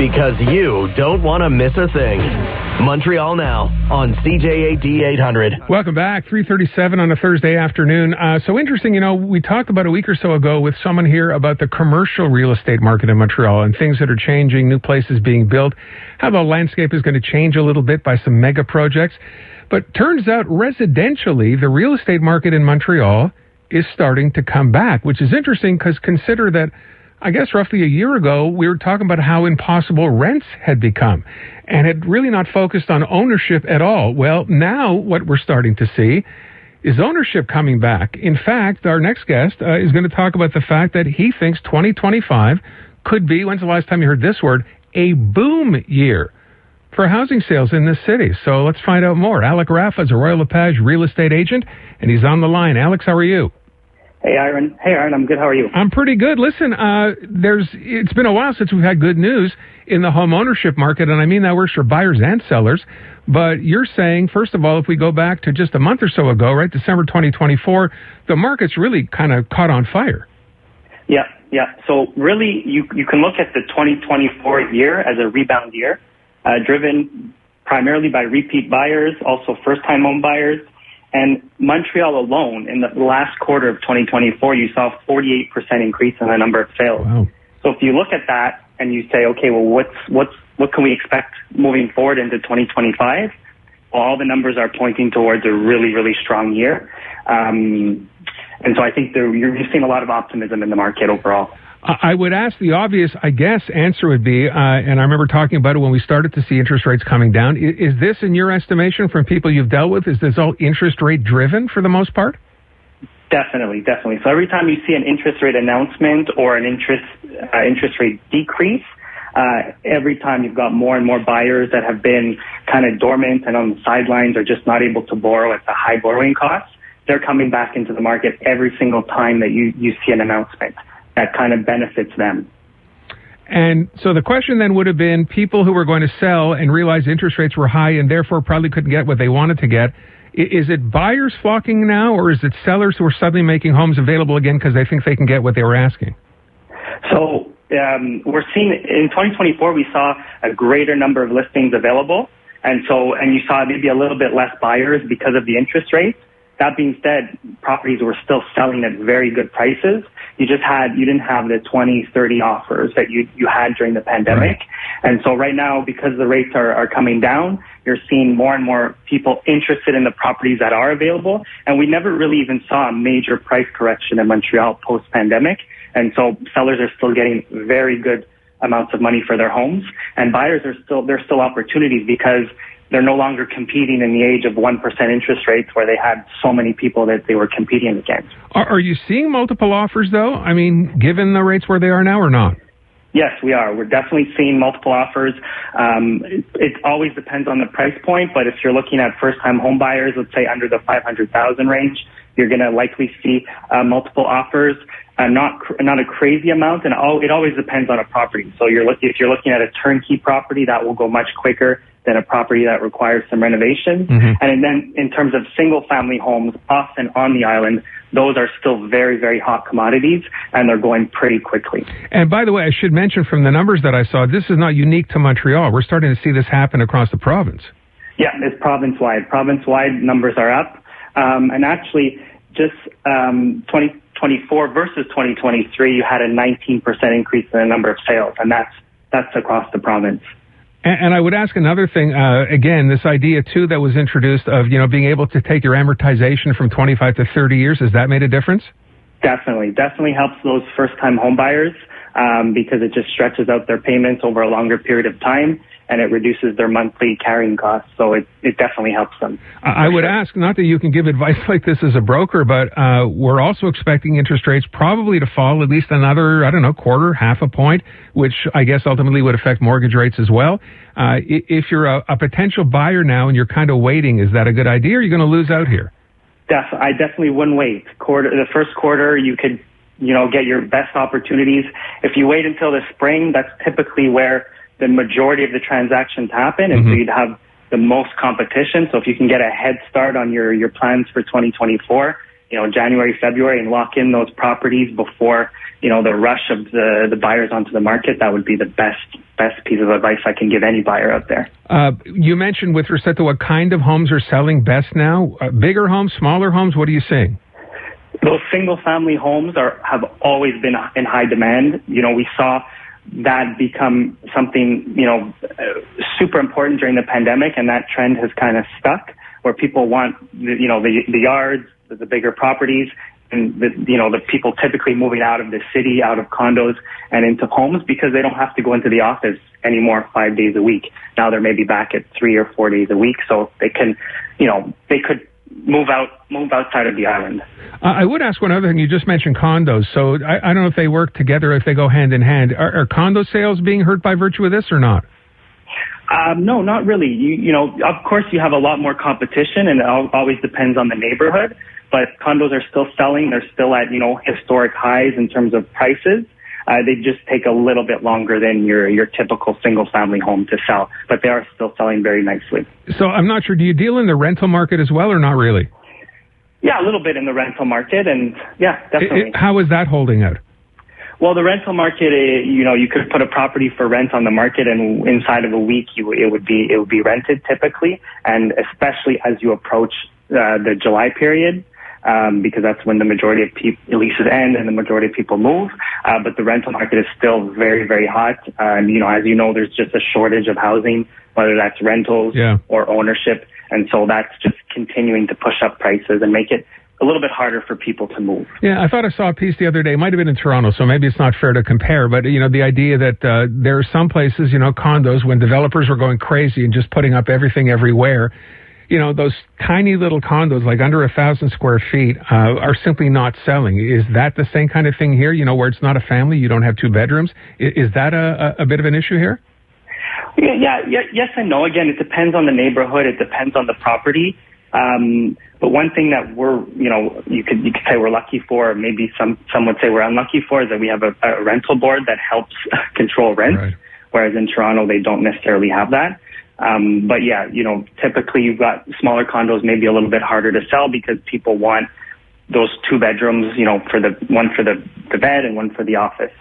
because you don't want to miss a thing. Montreal Now on CJAD 800. Welcome back. 3:37 on a Thursday afternoon. So interesting, we talked about a week or so ago with someone here about the commercial real estate market in Montreal and things that are changing, new places being built, how the landscape is going to change a little bit by some mega projects. But turns out residentially, the real estate market in Montreal is starting to come back, which is interesting because consider that, I guess roughly a year ago, we were talking about how impossible rents had become and had really not focused on ownership at all. Well, now what we're starting to see is ownership coming back. In fact, our next guest is going to talk about the fact that he thinks 2025 could be, when's the last time you heard this word, a boom year for housing sales in this city. So let's find out more. Alec Raffa is a Royal LePage real estate agent, and he's on the line. Alex, how are you? Hey, Aaron. I'm good. How are you? I'm pretty good. Listen, it's been a while since we've had good news in the home ownership market, and I mean that works for buyers and sellers. But you're saying, first of all, if we go back to just a month or so ago, right, December 2024, the market's really kind of caught on fire. Yeah. So really, you can look at the 2024 year as a rebound year, driven primarily by repeat buyers, also first-time home buyers. And Montreal alone, in the last quarter of 2024, you saw a 48% increase in the number of sales. Wow. So if you look at that and you say, okay, well, what can we expect moving forward into 2025? Well, all the numbers are pointing towards a really, really strong year. And so I think you're seeing a lot of optimism in the market overall. I would ask the obvious, I guess, answer would be, and I remember talking about it when we started to see interest rates coming down. Is this, in your estimation, from people you've dealt with, is this all interest rate driven for the most part? Definitely. So every time you see an interest rate announcement or an interest rate decrease, every time you've got more and more buyers that have been kind of dormant and on the sidelines or just not able to borrow at the high borrowing costs, they're coming back into the market every single time that you see an announcement. That kind of benefits them. And so the question then would have been people who were going to sell and realized interest rates were high and therefore probably couldn't get what they wanted to get. Is it buyers flocking now, or is it sellers who are suddenly making homes available again because they think they can get what they were asking? So we're seeing in 2024, we saw a greater number of listings available. And you saw maybe a little bit less buyers because of the interest rates. That being said, properties were still selling at very good prices. You didn't have the 20, 30 offers that you had during the pandemic. Right. And so right now, because the rates are coming down, you're seeing more and more people interested in the properties that are available. And we never really even saw a major price correction in Montreal post-pandemic. And so sellers are still getting very good amounts of money for their homes. And buyers there's still opportunities because they're no longer competing in the age of 1% interest rates where they had so many people that they were competing against. Are you seeing multiple offers, though? I mean, given the rates where they are now or not? Yes, we are. We're definitely seeing multiple offers. It always depends on the price point, but if you're looking at first-time home buyers, let's say under the $500,000 range, you're going to likely see multiple offers. Not a crazy amount, and it always depends on a property. So if you're looking at a turnkey property, that will go much quicker than a property that requires some renovations. Mm-hmm. And then in terms of single-family homes off and on the island, those are still very, very hot commodities, and they're going pretty quickly. And by the way, I should mention from the numbers that I saw, this is not unique to Montreal. We're starting to see this happen across the province. Yeah, it's province-wide. Province-wide numbers are up. And actually, just 2024 versus 2023, you had a 19% increase in the number of sales, and that's across the province. And I would ask another thing, again, this idea, too, that was introduced of, being able to take your amortization from 25 to 30 years. Has that made a difference? Definitely helps those first-time home buyers because it just stretches out their payments over a longer period of time, and it reduces their monthly carrying costs. So it definitely helps them. I would ask, not that you can give advice like this as a broker, but we're also expecting interest rates probably to fall at least another, quarter, half a point, which I guess ultimately would affect mortgage rates as well. If you're a potential buyer now and you're kind of waiting, is that a good idea, or are you going to lose out here? I definitely wouldn't wait. The first quarter, you could, get your best opportunities. If you wait until the spring, that's typically where the majority of the transactions happen, and so you'd have the most competition. So if you can get a head start on your plans for 2024, January, February, and lock in those properties before, the rush of the buyers onto the market, that would be the best best piece of advice I can give any buyer out there. You mentioned with respect to what kind of homes are selling best now, bigger homes, smaller homes, what are you seeing? Those single-family homes have always been in high demand. We saw that become something, super important during the pandemic, and that trend has kind of stuck, where people want, the yards, the bigger properties, and the people typically moving out of the city, out of condos, and into homes because they don't have to go into the office anymore 5 days a week. Now they're maybe back at 3 or 4 days a week, so they can, they could move outside of the island. I would ask one other thing. You just mentioned condos, so I don't know if they work together, if they go hand in hand. Are condo sales being hurt by virtue of this or not? No, not really. Of course, you have a lot more competition, and it always depends on the neighborhood. But condos are still selling. They're still at historic highs in terms of prices. They just take a little bit longer than your typical single-family home to sell, but they are still selling very nicely. So I'm not sure. Do you deal in the rental market as well, or not really? Yeah, a little bit in the rental market, and yeah, definitely. How is that holding out? Well, the rental market, you could put a property for rent on the market, and inside of a week, it would be rented typically, and especially as you approach the July period. Because that's when the majority of leases end and the majority of people move. But the rental market is still very, very hot. As you know, there's just a shortage of housing, whether that's rentals or ownership. And so that's just continuing to push up prices and make it a little bit harder for people to move. Yeah, I thought I saw a piece the other day. It might have been in Toronto, so maybe it's not fair to compare. But, the idea that there are some places, condos, when developers were going crazy and just putting up everything everywhere, those tiny little condos, like under 1,000 square feet, are simply not selling. Is that the same kind of thing here, where it's not a family, you don't have 2 bedrooms? Is that a bit of an issue here? Yeah, yes and no. Again, it depends on the neighborhood. It depends on the property. But one thing that you could say we're lucky for, or maybe some would say we're unlucky for, is that we have a rental board that helps control rent, right. Whereas in Toronto, they don't necessarily have that. But yeah, typically you've got smaller condos, maybe a little bit harder to sell because people want those 2 bedrooms, one for the bed and one for the office.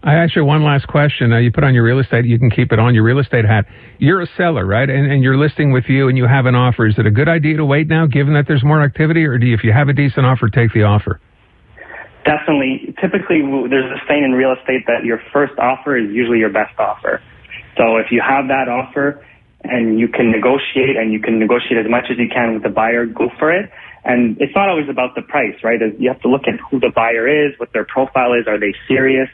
I actually, one last question. You put on your real estate, you can keep it on your real estate hat. You're a seller, right? And you're listing with you and you have an offer. Is it a good idea to wait now, given that there's more activity, or if you have a decent offer, take the offer? Definitely. Typically, there's a saying in real estate that your first offer is usually your best offer. So if you have that offer, and you can negotiate as much as you can with the buyer, go for it. And it's not always about the price, right? You have to look at who the buyer is, what their profile is, are they serious?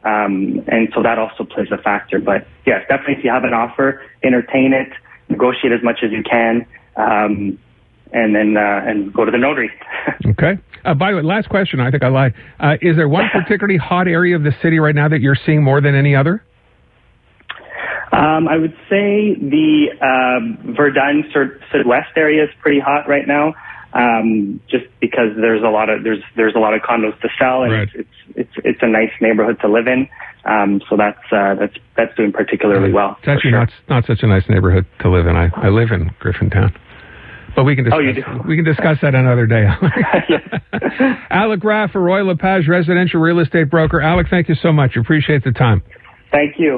And so that also plays a factor. But yes, definitely if you have an offer, entertain it, negotiate as much as you can, and then go to the notary. Okay. By the way, last question, I think I lied. Is there one particularly hot area of the city right now that you're seeing more than any other? I would say the Verdun Sudwest area is pretty hot right now, just because there's a lot of condos to sell, and right. it's a nice neighborhood to live in. So that's doing particularly well. It's actually not such a nice neighborhood to live in. I live in Griffintown. But we can discuss that another day. Alec Raffa, Royal LePage residential real estate broker. Alec, thank you so much. Appreciate the time. Thank you.